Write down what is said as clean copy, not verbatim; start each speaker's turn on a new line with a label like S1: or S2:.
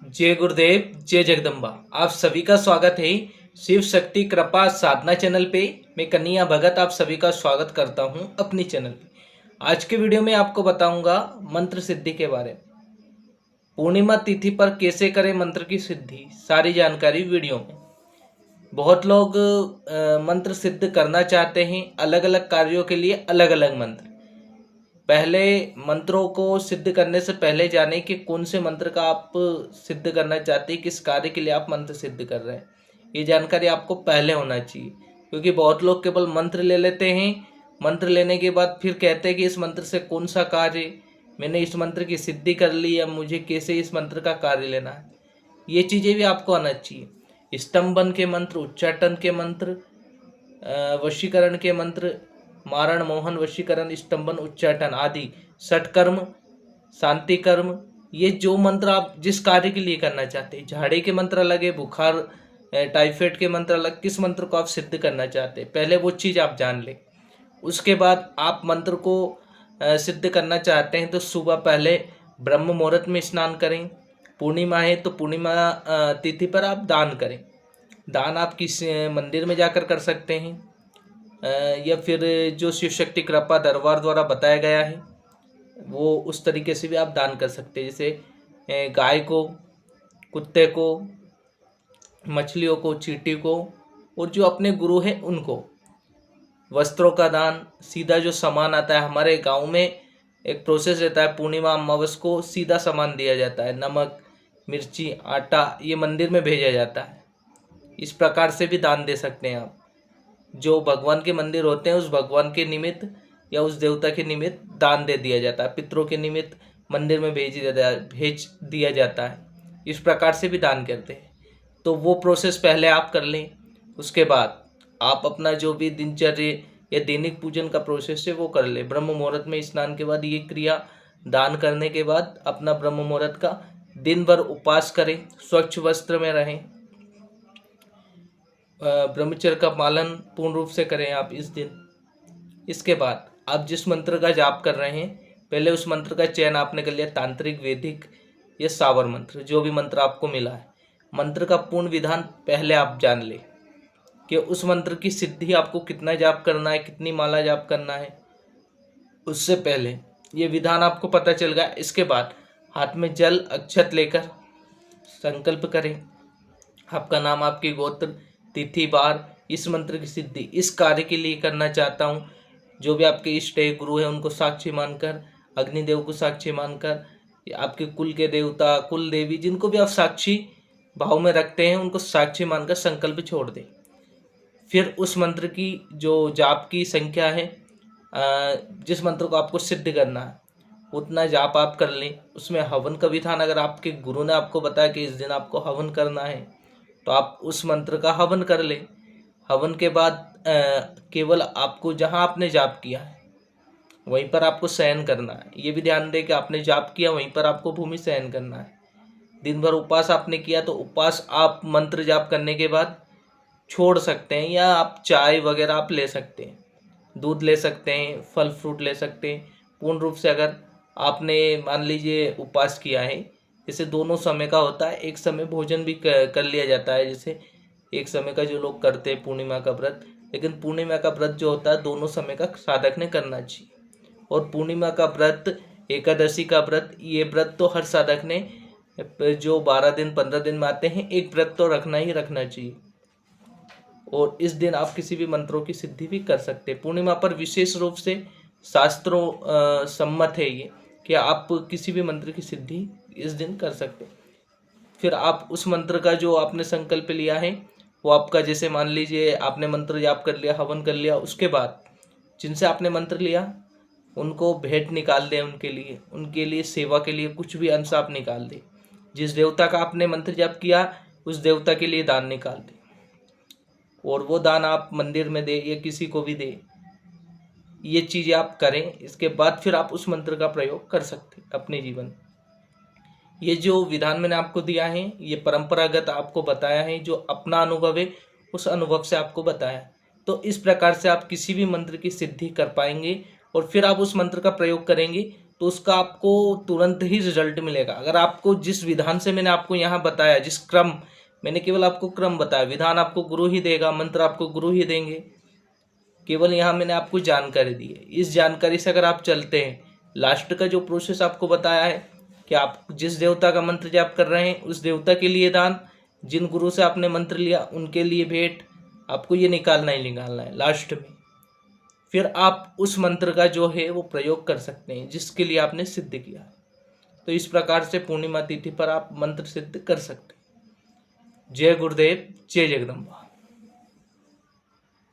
S1: जय गुरुदेव, जय जगदम्बा। आप सभी का स्वागत है शिव शक्ति कृपा साधना चैनल पे। मैं कन्हैया भगत आप सभी का स्वागत करता हूं अपनी चैनल पे। आज के वीडियो में आपको बताऊंगा मंत्र सिद्धि के बारे में। पूर्णिमा तिथि पर कैसे करें मंत्र की सिद्धि, सारी जानकारी वीडियो में। बहुत लोग मंत्र सिद्ध करना चाहते हैं, अलग अलग कार्यों के लिए अलग अलग मंत्र। पहले मंत्रों को सिद्ध करने से पहले जाने कि कौन से मंत्र का आप सिद्ध करना चाहते हैं, किस कार्य के लिए आप मंत्र सिद्ध कर रहे हैं, ये जानकारी आपको पहले होना चाहिए। क्योंकि बहुत लोग केवल मंत्र ले लेते हैं, मंत्र लेने के बाद फिर कहते हैं कि इस मंत्र से कौन सा कार्य, मैंने इस मंत्र की सिद्धि कर ली, अब मुझे कैसे इस मंत्र का कार्य लेना है। ये चीज़ें भी आपको आना चाहिए। स्तंभन के मंत्र, उच्चाटन के मंत्र, वशीकरण के मंत्र, मारण मोहन वशीकरण स्तंभन उच्चाटन आदि षटकर्म, शांति कर्म, ये जो मंत्र आप जिस कार्य के लिए करना चाहते हैं, झाड़े के मंत्र अलग है, बुखार टाइफाइड के मंत्र अलग, किस मंत्र को आप सिद्ध करना चाहते हैं पहले वो चीज़ आप जान लें। उसके बाद आप मंत्र को सिद्ध करना चाहते हैं तो सुबह पहले ब्रह्म मुहूर्त में स्नान करें। पूर्णिमा है तो पूर्णिमा तिथि पर आप दान करें। दान आप किस मंदिर में जाकर कर सकते हैं, या फिर जो शिव शक्ति कृपा दरबार द्वारा बताया गया है वो उस तरीके से भी आप दान कर सकते हैं। जैसे गाय को, कुत्ते को, मछलियों को, चींटी को, और जो अपने गुरु हैं उनको। वस्त्रों का दान, सीधा जो सामान आता है, हमारे गांव में एक प्रोसेस रहता है, पूर्णिमा अमावस को सीधा सामान दिया जाता है, नमक, मिर्ची, आटा, ये मंदिर में भेजा जाता है। इस प्रकार से भी दान दे सकते हैं आप। जो भगवान के मंदिर होते हैं उस भगवान के निमित्त या उस देवता के निमित्त दान दे दिया जाता है। पितरों के निमित्त मंदिर में भेज दिया जाता है। इस प्रकार से भी दान करते हैं। तो वो प्रोसेस पहले आप कर लें। उसके बाद आप अपना जो भी दिनचर्या या दैनिक पूजन का प्रोसेस है वो कर लें। ब्रह्म मुहूर्त में स्नान के बाद ये क्रिया दान करने के बाद अपना ब्रह्म मुहूर्त का दिन भर उपवास करें, स्वच्छ वस्त्र में रहें, ब्रह्मचर्य का पालन पूर्ण रूप से करें आप इस दिन। इसके बाद आप जिस मंत्र का जाप कर रहे हैं पहले उस मंत्र का चयन आपने कर लिया, तांत्रिक, वैदिक या सावर मंत्र, जो भी मंत्र आपको मिला है। मंत्र का पूर्ण विधान पहले आप जान लें कि उस मंत्र की सिद्धि आपको कितना जाप करना है, कितनी माला जाप करना है। उससे पहले ये विधान आपको पता चल गया। इसके बाद हाथ में जल अक्षत लेकर संकल्प करें, आपका नाम, आपकी गोत्र, तिथि, बार, इस मंत्र की सिद्धि इस कार्य के लिए करना चाहता हूँ। जो भी आपके इष्ट है, गुरु है, उनको साक्षी मानकर, अग्निदेव को साक्षी मानकर, आपके कुल के देवता, कुल देवी, जिनको भी आप साक्षी भाव में रखते हैं उनको साक्षी मानकर संकल्प छोड़ दें। फिर उस मंत्र की जो जाप की संख्या है, जिस मंत्र को आपको सिद्ध करना है उतना जाप आप कर लें। उसमें हवन का विधान, अगर आपके गुरु ने आपको बताया कि इस दिन आपको हवन करना है तो आप उस मंत्र का हवन कर लें। हवन के बाद केवल आपको जहां आपने जाप किया है वहीं पर आपको शयन करना है। ये भी ध्यान दें कि आपने जाप किया वहीं पर आपको भूमि शयन करना है। दिन भर उपवास आपने किया तो उपवास आप मंत्र जाप करने के बाद छोड़ सकते हैं, या आप चाय वगैरह आप ले सकते हैं, दूध ले सकते हैं, फल फ्रूट ले सकते हैं। पूर्ण रूप से अगर आपने मान लीजिए उपवास किया है, जैसे दोनों समय का होता है, एक समय भोजन भी कर लिया जाता है। जैसे एक समय का जो लोग करते हैं पूर्णिमा का व्रत, लेकिन पूर्णिमा का व्रत जो होता है दोनों समय का साधक ने करना चाहिए। और पूर्णिमा का व्रत, एकादशी का व्रत, ये व्रत तो हर साधक ने जो 12 दिन 15 दिन में आते हैं एक व्रत तो रखना ही रखना चाहिए। और इस दिन आप किसी भी मंत्रों की सिद्धि भी कर सकते हैं। पूर्णिमा पर विशेष रूप से शास्त्रों सम्मत है ये कि आप किसी भी मंत्र की सिद्धि इस दिन कर सकते हैं। फिर आप उस मंत्र का जो आपने संकल्प लिया है वो आपका, जैसे मान लीजिए आपने मंत्र जाप कर लिया, हवन कर लिया, उसके बाद जिनसे आपने मंत्र लिया उनको भेंट निकाल दें, उनके लिए सेवा के लिए कुछ भी अंश आप निकाल दें। जिस देवता का आपने मंत्र जाप किया उस देवता के लिए दान निकाल दें, और वो दान आप मंदिर में दे या किसी को भी दे। ये चीज़ें आप करें। इसके बाद फिर आप उस मंत्र का प्रयोग कर सकते हैं अपने जीवन में। ये जो विधान मैंने आपको दिया है ये परंपरागत आपको बताया है, जो अपना अनुभव है उस अनुभव से आपको बताया। तो इस प्रकार से आप किसी भी मंत्र की सिद्धि कर पाएंगे और फिर आप उस मंत्र का प्रयोग करेंगे तो उसका आपको तुरंत ही रिजल्ट मिलेगा। अगर आपको जिस विधान से मैंने आपको यहाँ बताया, जिस क्रम, मैंने केवल आपको क्रम बताया, विधान आपको गुरु ही देगा, मंत्र आपको गुरु ही देंगे, केवल यहाँ मैंने आपको जानकारी दी है। इस जानकारी से अगर आप चलते हैं, लास्ट का जो प्रोसेस आपको बताया है कि आप जिस देवता का मंत्र जाप कर रहे हैं उस देवता के लिए दान, जिन गुरु से आपने मंत्र लिया उनके लिए भेंट, आपको ये निकालना ही निकालना है लास्ट में। फिर आप उस मंत्र का जो है वो प्रयोग कर सकते हैं जिसके लिए आपने सिद्ध किया। तो इस प्रकार से पूर्णिमा तिथि पर आप मंत्र सिद्ध कर सकते हैं। जय गुरुदेव, जय जगदम्बा।